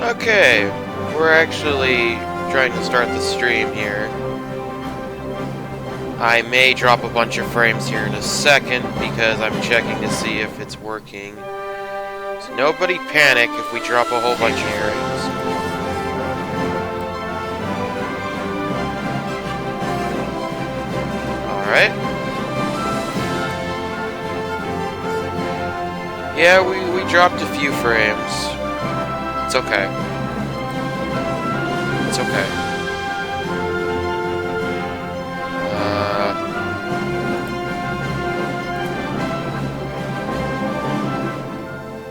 Okay, we're actually trying to start the stream here. I may drop a bunch of frames here in a second because I'm checking to see if it's working. So nobody panic if we drop a whole bunch of frames. Alright. Yeah, we dropped a few frames. It's okay. It's okay.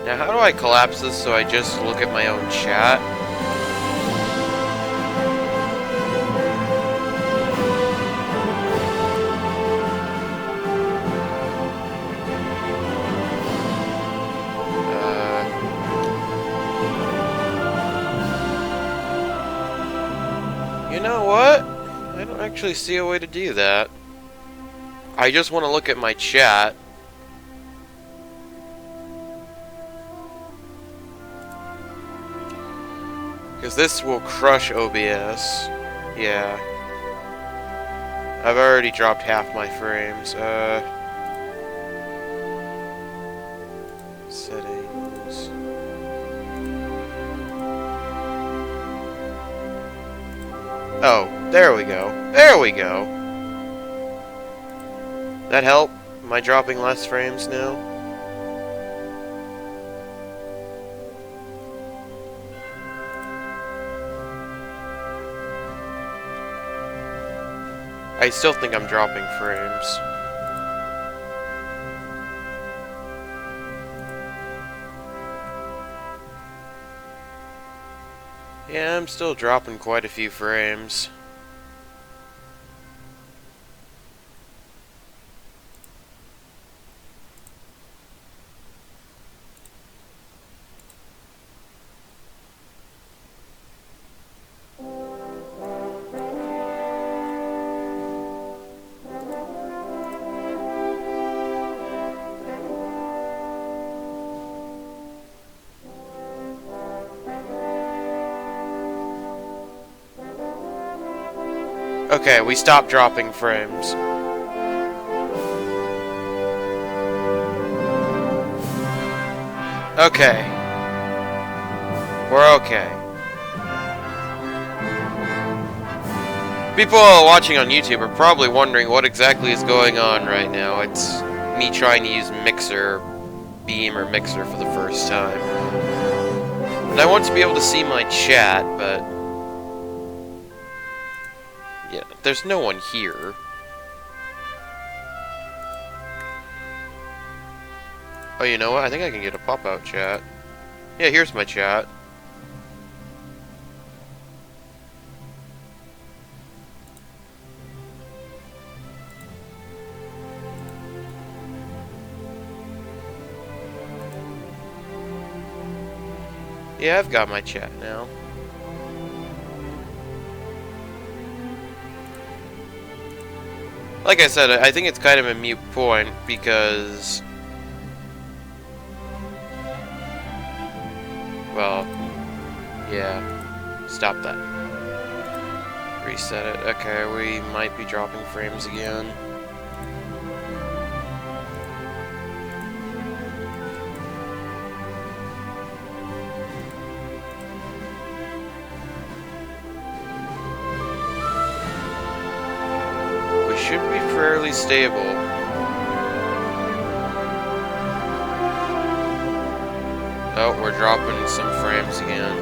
Now how do I collapse this so I just look at my own chat? You know what? I don't actually see a way to do that. I just want to look at my chat. Because this will crush OBS. Yeah. I've already dropped half my frames. Settings. Oh, there we go. There we go. That help? Am I dropping less frames now? I still think I'm dropping frames. Yeah, I'm still dropping quite a few frames. Okay, we stopped dropping frames. Okay. We're okay. People watching on YouTube are probably wondering what exactly is going on right now. It's me trying to use Mixer, Beam or Mixer for the first time. And I want to be able to see my chat, but yeah, there's no one here. Oh, you know what? I think I can get a pop-out chat. Yeah, here's my chat. Yeah, I've got my chat now. Like I said, I think it's kind of a moot point because, well, yeah, stop that. Reset it. Okay, we might be dropping frames again. Should be fairly stable. Oh, we're dropping some frames again.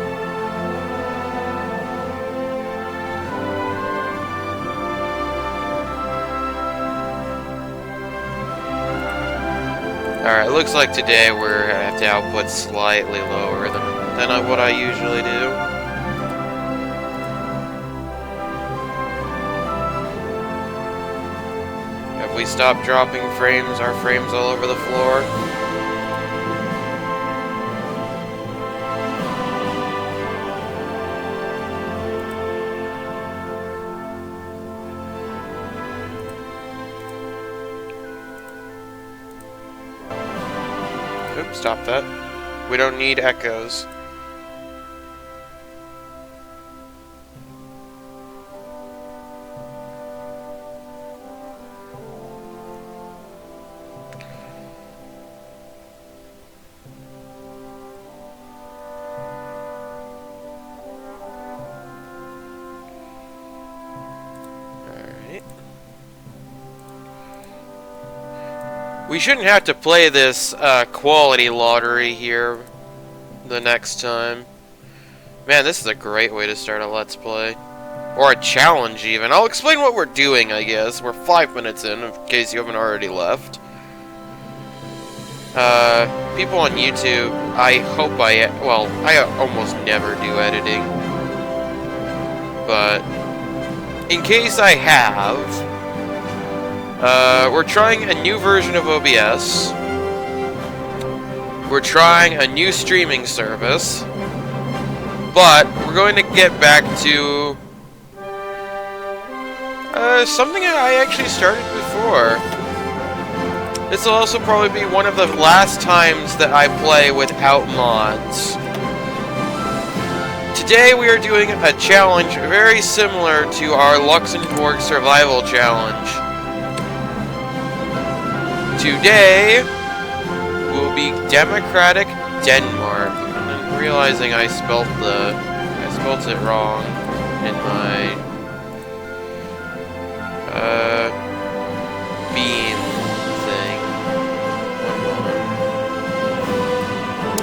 Alright, looks like today we're gonna have to output slightly lower than what I usually do. We stop dropping frames, our frames all over the floor. Oops, stop that. We don't need echoes. We shouldn't have to play this quality lottery here the next time. Man, this is a great way to start a Let's Play. Or a challenge, even. I'll explain what we're doing, I guess. We're 5 minutes in case you haven't already left. People on YouTube, I hope well, I almost never do editing. But, in case I have, we're trying a new version of OBS. We're trying a new streaming service. But, we're going to get back to something I actually started before. This will also probably be one of the last times that I play without mods. Today we are doing a challenge very similar to our Luxembourg Survival Challenge. Today will be Democratic Denmark. And I'm realizing I spelt it wrong in my beam thing. 1 moment.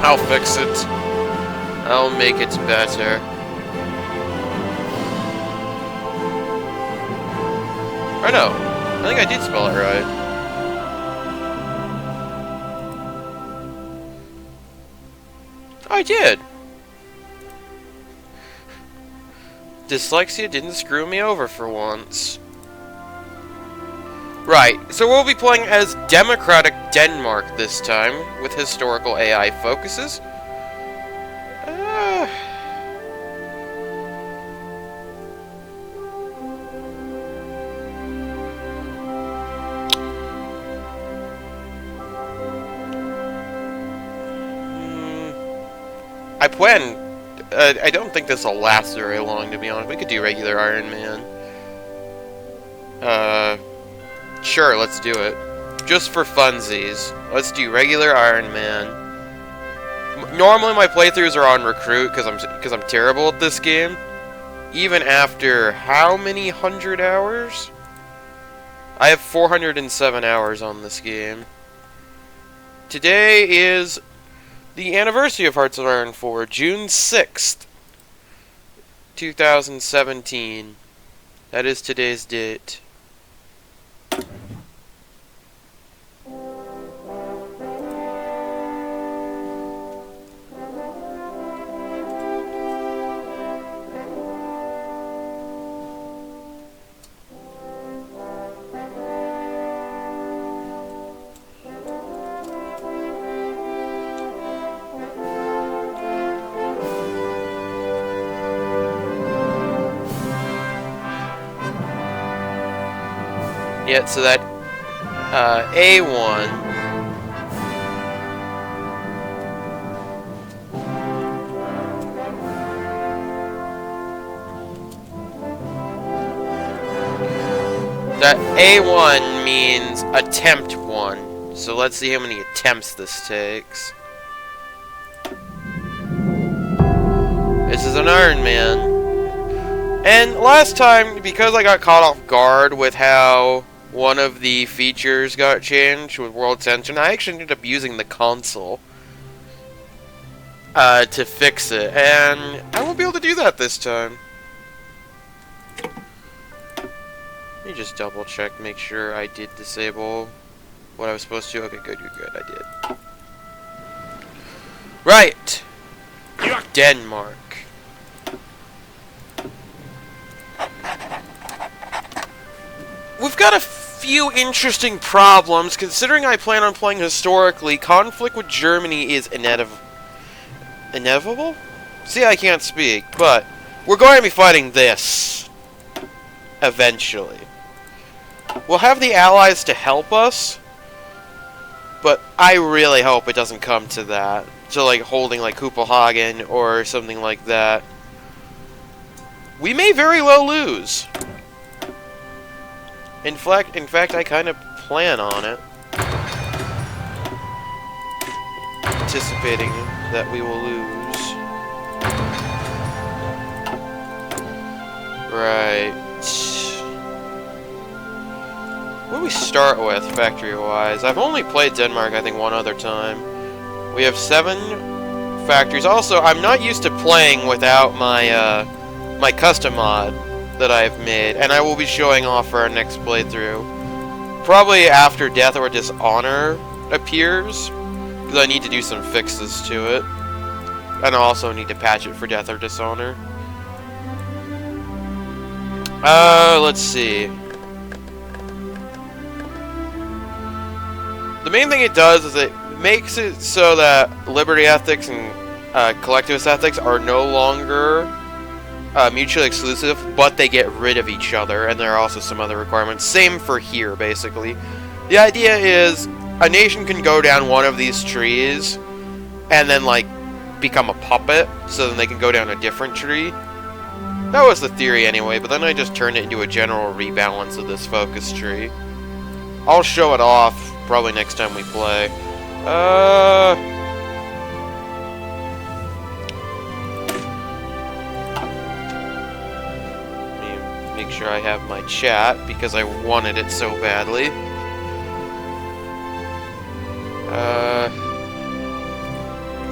I'll fix it. I'll make it better. Or no, I think I did spell it right. I did. Dyslexia didn't screw me over for once. Right, so we'll be playing as Democratic Denmark this time, with historical AI focuses. I plan... I don't think this will last very long, to be honest. We could do regular Ironman. Sure, let's do it. Just for funsies. Let's do regular Ironman. Normally my playthroughs are on Recruit, because I'm terrible at this game. Even after how many 100 hours? I have 407 hours on this game. Today is the anniversary of Hearts of Iron 4, June 6th, 2017. That is today's date. Yeah, so that A1 that A1 means attempt 1. So let's see how many attempts this takes. This is an Ironman. And last time, because I got caught off guard with how one of the features got changed with World Tension, I actually ended up using the console to fix it, and I won't be able to do that this time. Let me just double check, make sure I did disable what I was supposed to. Okay, good, good, I did. Right! Denmark. We've got a few interesting problems. Considering I plan on playing historically, conflict with Germany is inevitable? See, I can't speak, but we're going to be fighting this eventually. We'll have the allies to help us, but I really hope it doesn't come to that. To like holding like Copenhagen or something like that. We may very well lose. In fact, I kind of plan on it. Anticipating that we will lose. Right. What we start with, factory-wise? I've only played Denmark, I think, one other time. We have 7 factories. Also, I'm not used to playing without my, my custom mod that I've made, and I will be showing off for our next playthrough. Probably after Death or Dishonor appears, because I need to do some fixes to it. And I also need to patch it for Death or Dishonor. Let's see. The main thing it does is it makes it so that Liberty Ethics and Collectivist Ethics are no longer mutually exclusive, but they get rid of each other, and there are also some other requirements. Same for here, basically. The idea is a nation can go down one of these trees and then, like, become a puppet, so then they can go down a different tree. That was the theory anyway, but then I just turned it into a general rebalance of this focus tree. I'll show it off probably next time we play. Let me make sure I have my chat, because I wanted it so badly.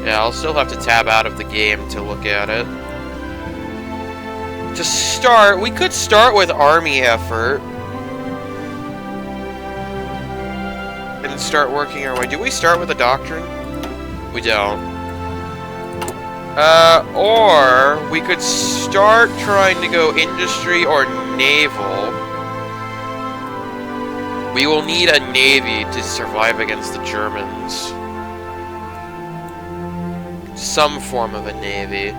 Yeah, I'll still have to tab out of the game to look at it. To start, we could start with army effort. And start working our way. Do we start with a doctrine? We don't. Or we could start trying to go industry or naval. We will need a navy to survive against the Germans. Some form of a navy,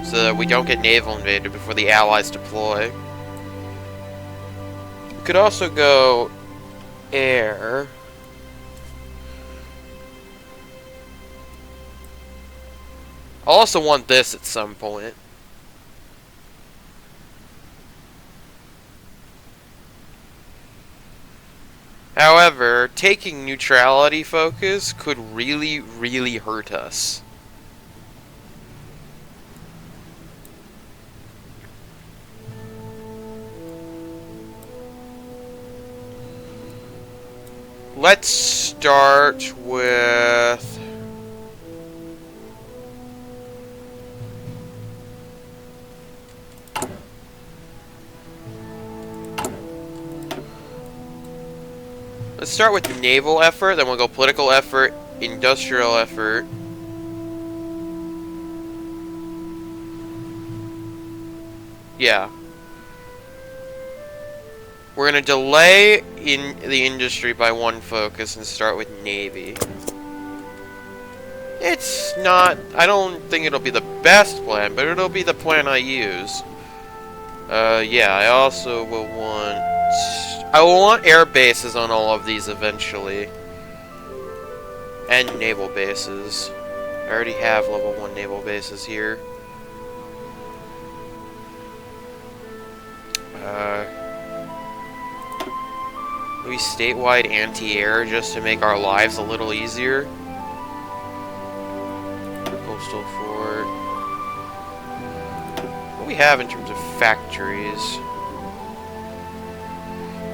so that we don't get naval invaded before the Allies deploy. We could also go air. I'll also want this at some point. However, taking neutrality focus could really, really hurt us. Let's start with... Let's start with naval effort, then we'll go political effort, industrial effort. Yeah. We're going to delay in the industry by 1 focus and start with navy. It's not... I don't think it'll be the best plan, but it'll be the plan I use. Yeah, I also will want... I will want air bases on all of these eventually. And naval bases. I already have level 1 naval bases here. Maybe statewide anti-air just to make our lives a little easier. Coastal fort. What do we have in terms of factories?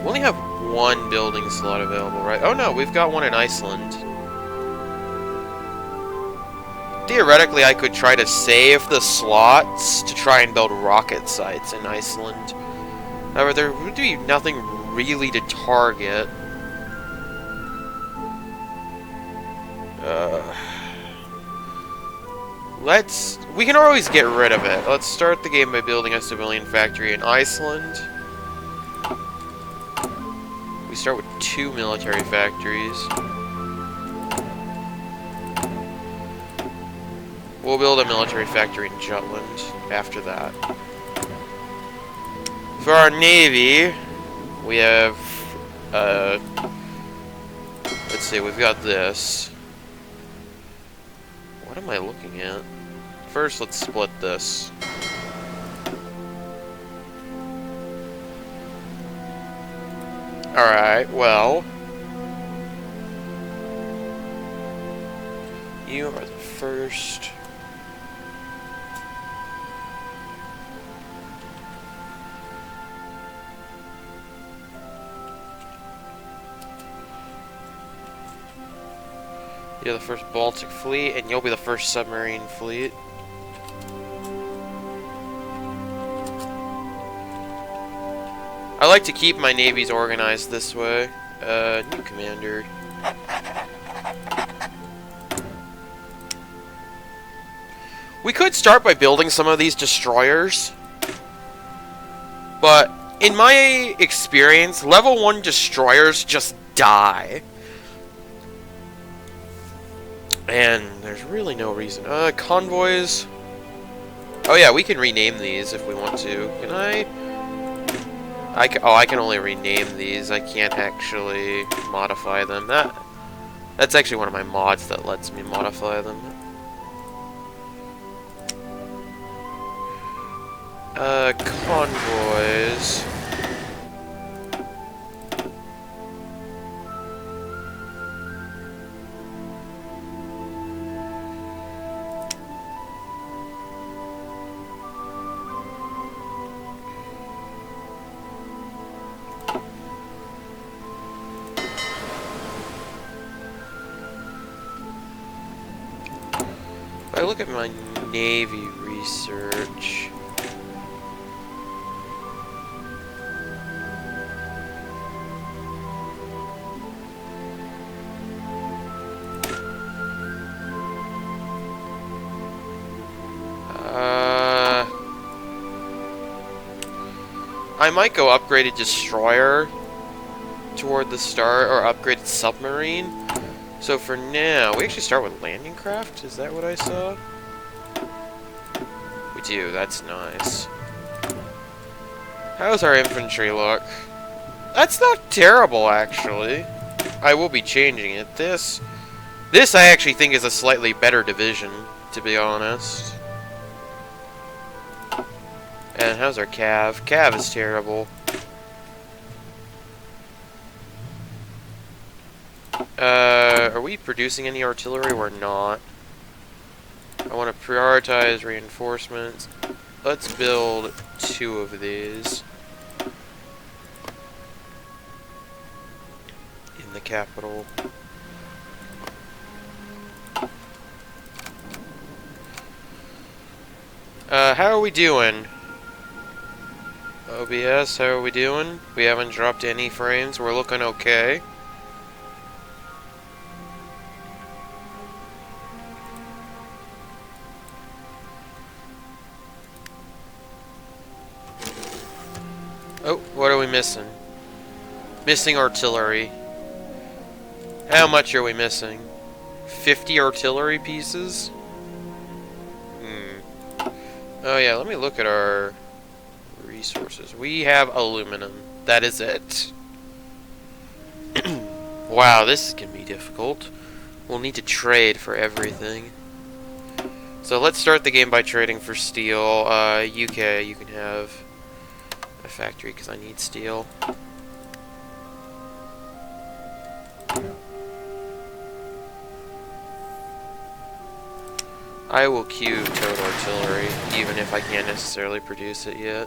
We only have 1 building slot available, right? Oh no, we've got one in Iceland. Theoretically, I could try to save the slots to try and build rocket sites in Iceland. However, there would be nothing really to target. We can always get rid of it. Let's start the game by building a civilian factory in Iceland. We start with 2 military factories. We'll build a military factory in Jutland after that. For our navy, we have, let's see, we've got this. What am I looking at? First, let's split this. Alright, well. You are the first. You're the first Baltic fleet, and you'll be the first submarine fleet. I like to keep my navies organized this way. New commander. We could start by building some of these destroyers. But, in my experience, level 1 destroyers just die. And there's really no reason. Convoys. Oh yeah, we can rename these if we want to. Can I? I can only rename these. I can't actually modify them. That's actually one of my mods that lets me modify them. Convoys. If I look at my Navy research, I might go upgraded destroyer toward the start, or upgraded submarine. So for now, we actually start with landing craft? Is that what I saw? We do, that's nice. How's our infantry look? That's not terrible, actually. I will be changing it. This I actually think is a slightly better division, to be honest. And how's our Cav? Cav is terrible. Are we producing any artillery? We're not. I want to prioritize reinforcements. Let's build 2 of these in the capital. How are we doing? OBS, how are we doing? We haven't dropped any frames. We're looking okay. Oh, what are we missing? Missing artillery. How much are we missing? 50 artillery pieces? Oh yeah, let me look at our resources. We have aluminum. That is it. Wow, this can be difficult. We'll need to trade for everything. So let's start the game by trading for steel. UK, you can have a factory because I need steel. I will queue total artillery, even if I can't necessarily produce it yet.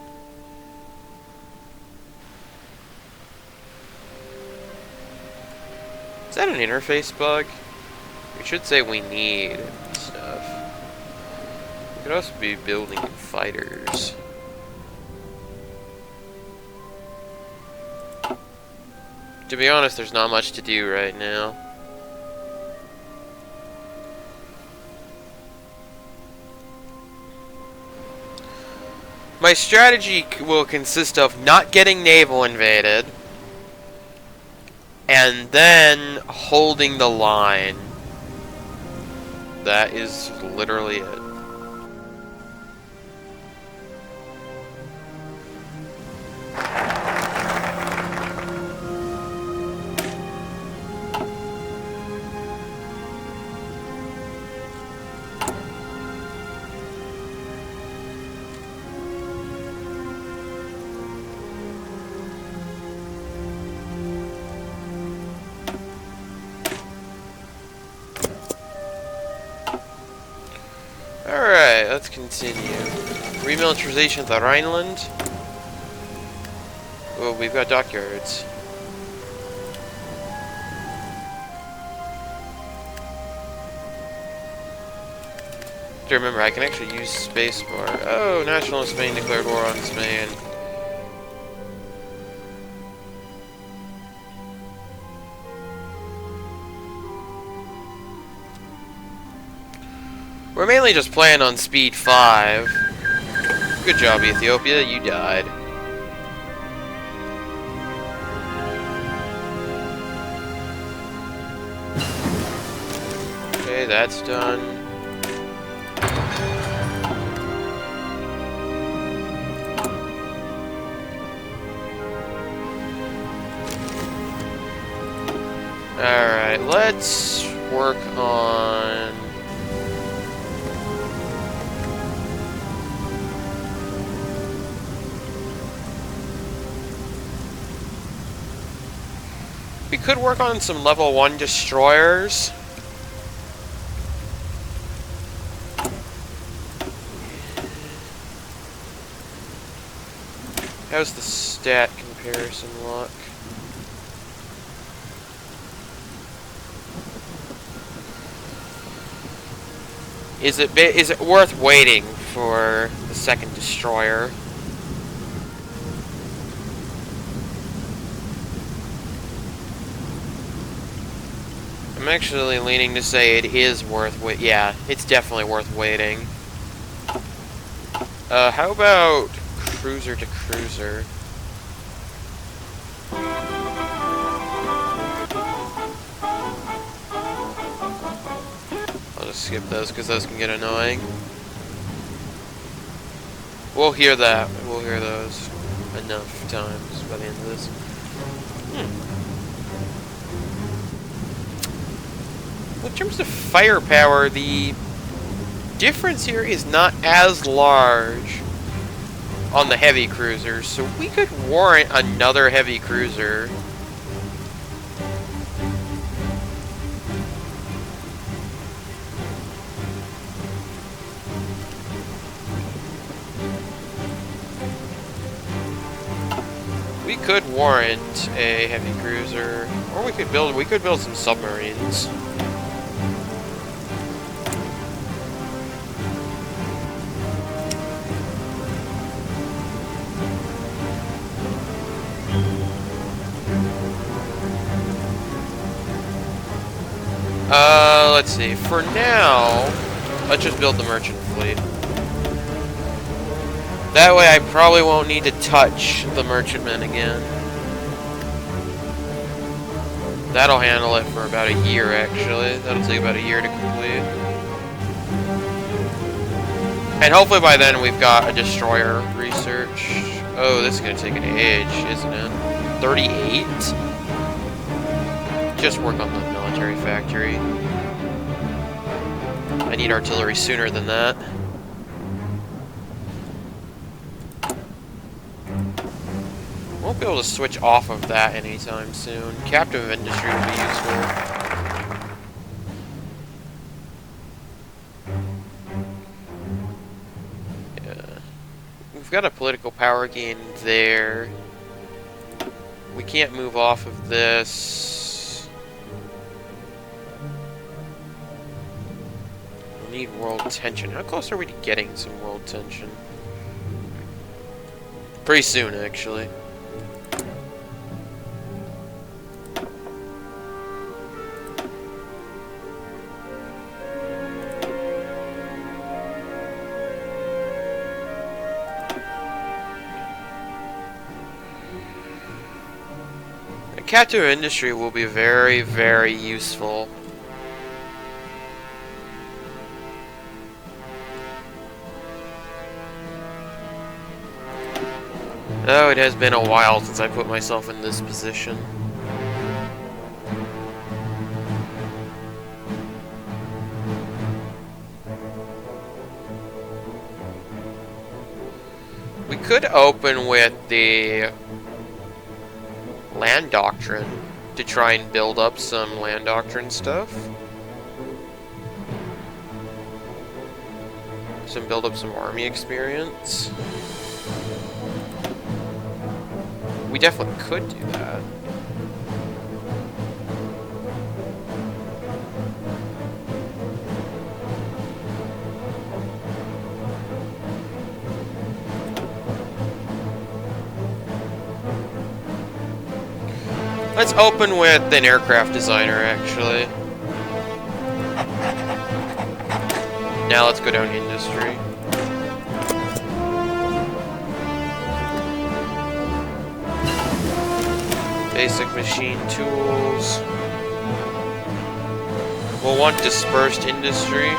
Is that an interface bug? We should say we need stuff. We could also be building fighters. To be honest, there's not much to do right now. My strategy will consist of not getting naval invaded, and then holding the line. That is literally it. Alright, let's continue. Remilitarization of the Rhineland. Oh, we've got dockyards. to remember, I can actually use spacebar. Oh, National Spain declared war on Spain. We're mainly just playing on speed 5. Good job, Ethiopia. You died. Okay, that's done. Alright, let's work on... We could work on some level 1 destroyers. How's the stat comparison look? Is it worth waiting for the second destroyer? I'm actually leaning to say it is worth wait. Yeah, it's definitely worth waiting. How about cruiser to cruiser? I'll just skip those because those can get annoying. We'll hear that. We'll hear those enough times by the end of this. In terms of firepower, the difference here is not as large on the heavy cruisers, so we could warrant another heavy cruiser. We could warrant a heavy cruiser, or we could build some submarines. Let's see. For now, let's just build the merchant fleet. That way I probably won't need to touch the merchantmen again. That'll handle it for about a year, actually. That'll take about a year to complete. And hopefully by then we've got a destroyer research. Oh, this is going to take an age, isn't it? 38? Just work on the military factory. I need artillery sooner than that. Won't be able to switch off of that anytime soon. Captive industry would be useful. Yeah. We've got a political power gain there. We can't move off of this. We need world tension. How close are we to getting some world tension? Pretty soon, actually. Captive industry will be very, very useful. Oh, it has been a while since I put myself in this position. We could open with the land doctrine to try and build up some land doctrine stuff. Build up some army experience. We definitely could do that. Let's open with an aircraft designer, actually. Now let's go down to industry. Basic machine tools. We'll want dispersed industry.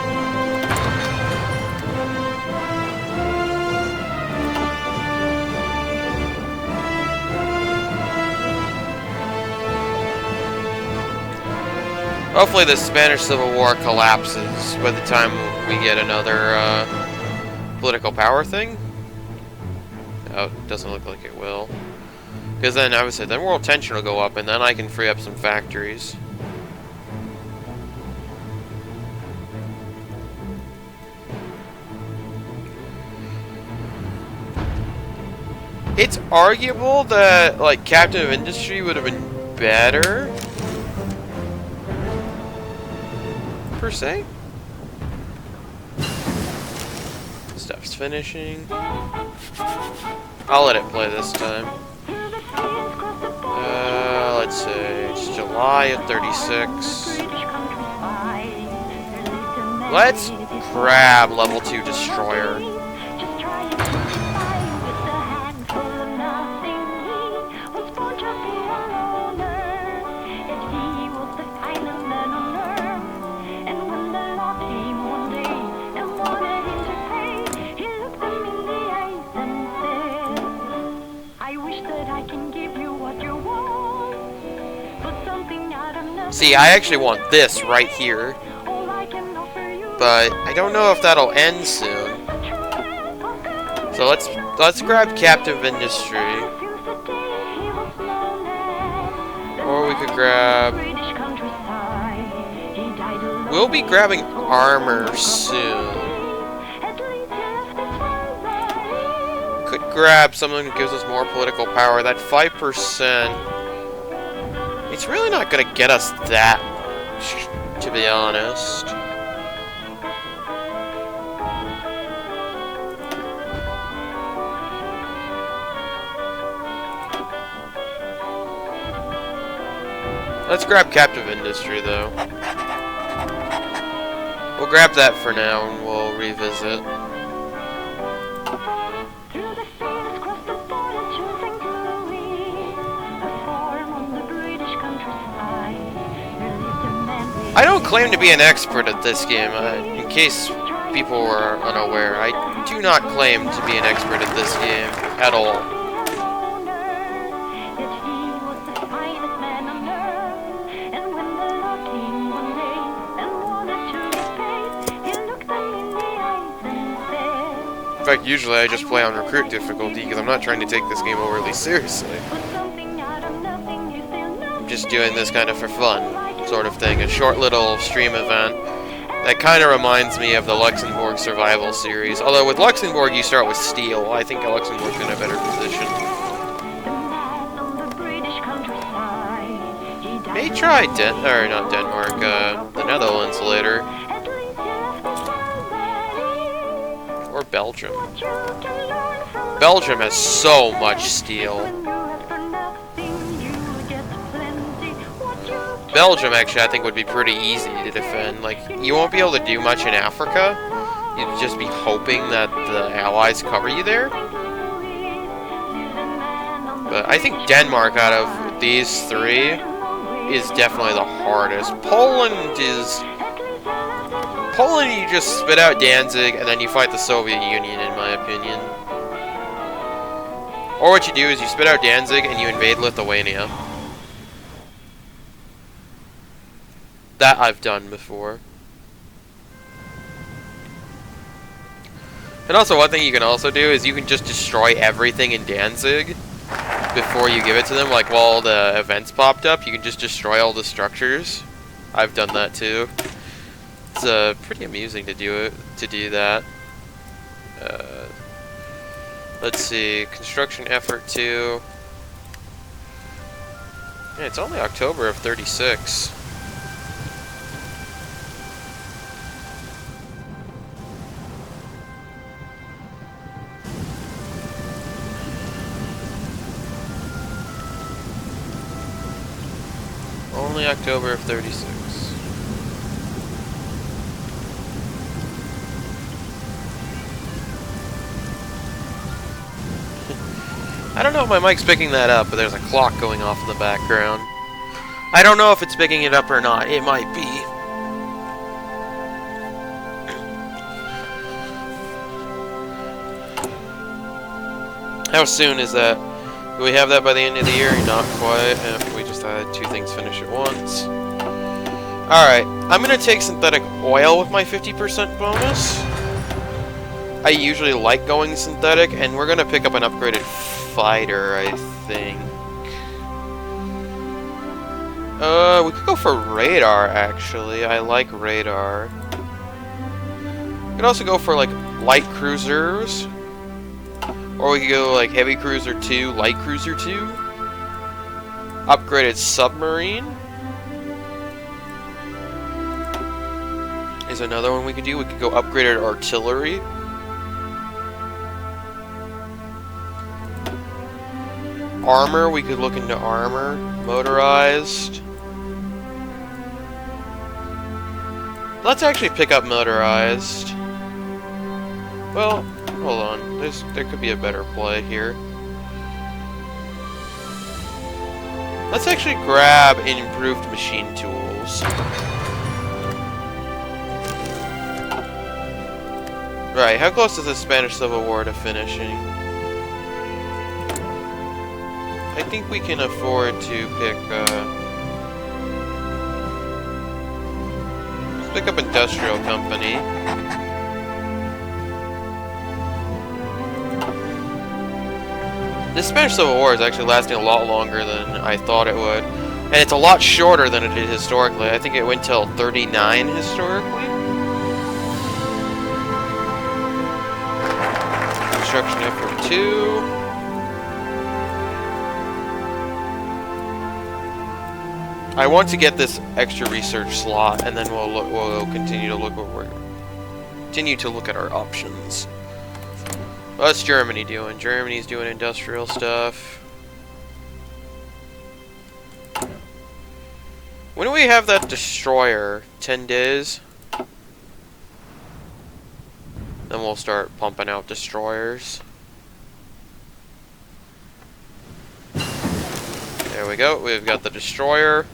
Hopefully the Spanish Civil War collapses by the time we get another political power thing. Oh, it doesn't look like it will. Because then, I would say, then world tension will go up, and then I can free up some factories. It's arguable that, like, Captain of Industry would have been better, per se. Stuff's finishing. I'll let it play this time. Let's see, it's July of 36. Let's grab level 2 destroyer. See, I actually want this right here, but I don't know if that'll end soon. So let's grab Captive Industry, or we could grab. We'll be grabbing armor soon. Could grab something that gives us more political power. That 5%. It's really not going to get us that much, to be honest. Let's grab Captive Industry, though. We'll grab that for now, and we'll revisit. I don't claim to be an expert at this game, in case people were unaware. I do not claim to be an expert at this game at all. In fact, usually I just play on recruit difficulty because I'm not trying to take this game overly seriously. I'm just doing this kind of for fun. Sort of thing, a short little stream event that kind of reminds me of the Luxembourg survival series. Although with Luxembourg you start with steel. I think Luxembourg's in a better position. May try not Denmark, the Netherlands later. Or Belgium. Belgium has so much steel. Belgium, actually, I think would be pretty easy to defend. Like, you won't be able to do much in Africa. You'd just be hoping that the Allies cover you there. But I think Denmark, out of these three, is definitely the hardest. Poland, you just spit out Danzig, and then you fight the Soviet Union, in my opinion. Or what you do is you spit out Danzig, and you invade Lithuania. That I've done before. And also, one thing you can also do is you can just destroy everything in Danzig before you give it to them. Like, while the events popped up, you can just destroy all the structures. I've done that too. It's pretty amusing to do that. Let's see, construction effort 2. Yeah, it's only October of 36. only October of 36. I don't know if my mic's picking that up, but there's a clock going off in the background. I don't know if it's picking it up or not. It might be. How soon is that? Do we have that by the end of the year? Not quite. We just had two things finish at once. Alright, I'm going to take synthetic oil with my 50% bonus. I usually like going synthetic, and we're going to pick up an upgraded fighter, I think. We could go for radar, actually. I like radar. We could also go for, like, light cruisers. Or we could go, like, heavy cruiser 2, light cruiser 2. Upgraded submarine is another one we could do. We could go upgraded artillery. Armor, we could look into armor. Motorized. Let's actually pick up motorized. Well, hold on. There could be a better play here. Let's actually grab improved machine tools. Right, how close is the Spanish Civil War to finishing? I think we can afford to pick, let's pick up Industrial Company. This Spanish Civil War is actually lasting a lot longer than I thought it would. And it's a lot shorter than it did historically. I think it went till 39 historically. Construction effort 2. I want to get this extra research slot, and then we'll continue to look at our options. What's Germany doing? Germany's doing industrial stuff. When do we have that destroyer? 10 days? Then we'll start pumping out destroyers. There we go. We've got the destroyer.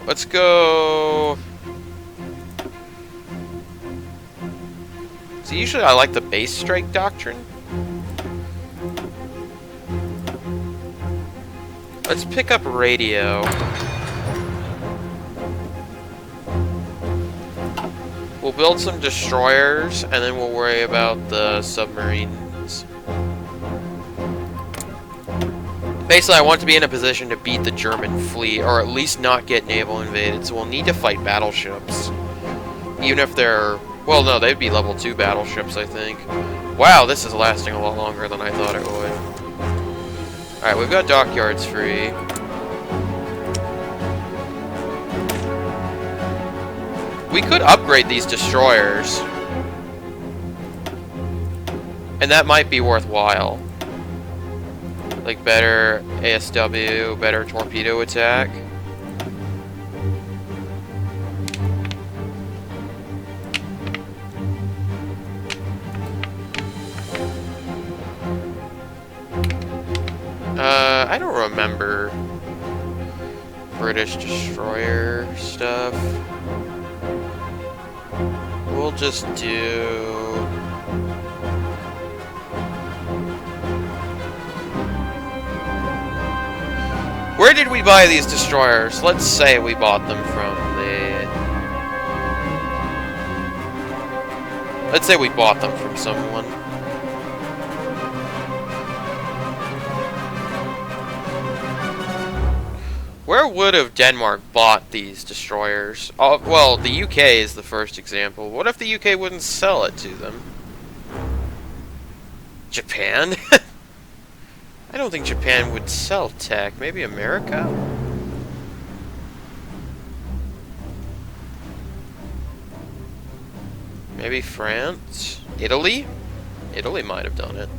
Let's go. So usually I like the base strike doctrine. Let's pick up radio. We'll build some destroyers, and then we'll worry about the submarines. Basically, I want to be in a position to beat the German fleet, or at least not get naval invaded, so we'll need to fight battleships. Even if they're... well, no, they'd be level 2 battleships, I think. Wow, this is lasting a lot longer than I thought it would. Alright, we've got dockyards free. We could upgrade these destroyers. And that might be worthwhile. Like better ASW, better torpedo attack. I don't remember British destroyer stuff. We'll just do... where did we buy these destroyers? Let's say we bought them from the... let's say we bought them from someone. Where would have Denmark bought these destroyers? Oh, well, the UK is the first example. What if the UK wouldn't sell it to them? Japan? I don't think Japan would sell tech. Maybe America? Maybe France? Italy? Italy might have done it.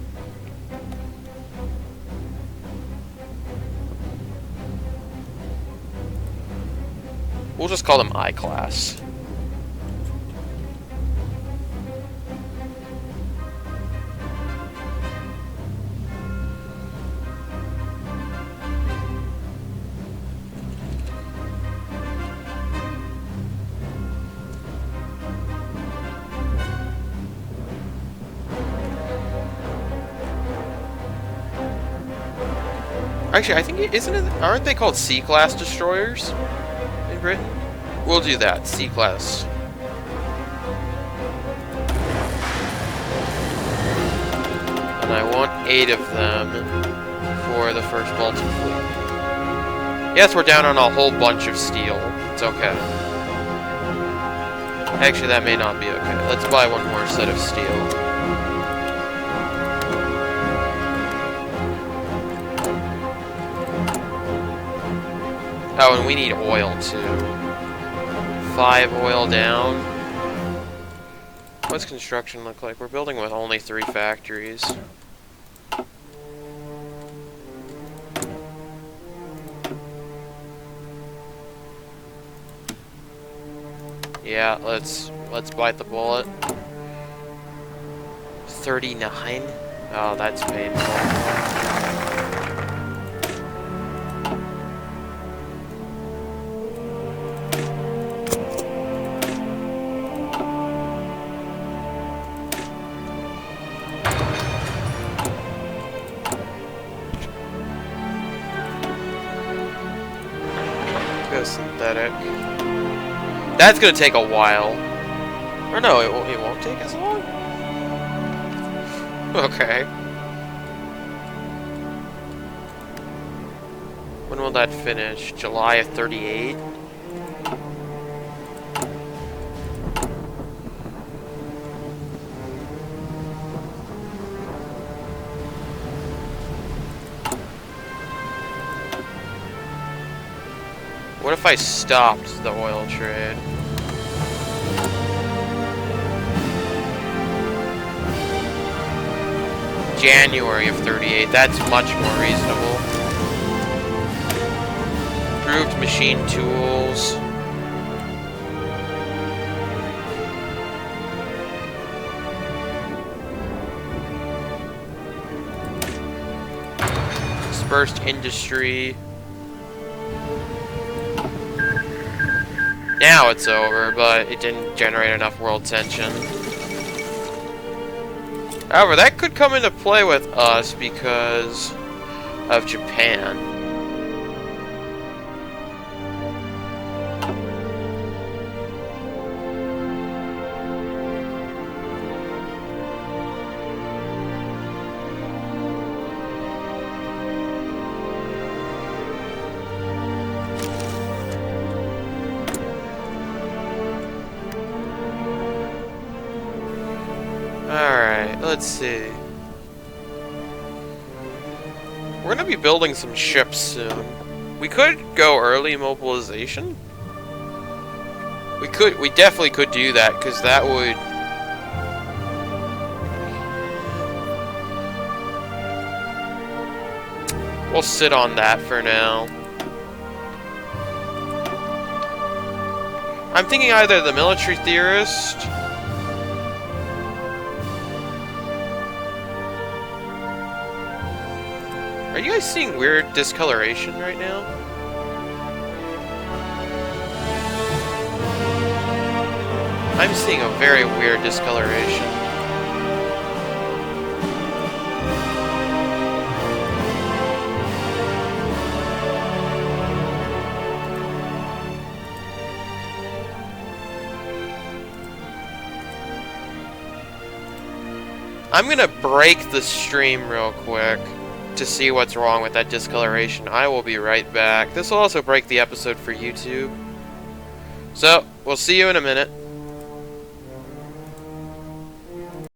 We'll just call them I-class. Actually, I think aren't they called C-class destroyers in Britain? We'll do that, C-class. And I want 8 of them for the first Baltic fleet. Yes, we're down on a whole bunch of steel. It's okay. Actually, that may not be okay. Let's buy one more set of steel. Oh, and we need oil, too. 5 oil down. What's construction look like? We're building with only 3 factories. Yeah, let's bite the bullet. 39? Oh, that's painful. Synthetic. That's gonna take a while. Or no, it won't take as long? Okay. When will that finish? July of 38? What if I stopped the oil trade? January of 38, that's much more reasonable. Improved machine tools. Dispersed industry. Now it's over, but it didn't generate enough world tension. However, that could come into play with us because of Japan. Alright, let's see. We're gonna be building some ships soon. We could go early mobilization. We definitely could do that, because that would... We'll sit on that for now. I'm thinking either the military theorist... Are you guys seeing weird discoloration right now? I'm seeing a very weird discoloration. I'm gonna break the stream real quick to see what's wrong with that discoloration. I will be right back. This will also break the episode for YouTube. So, we'll see you in a minute.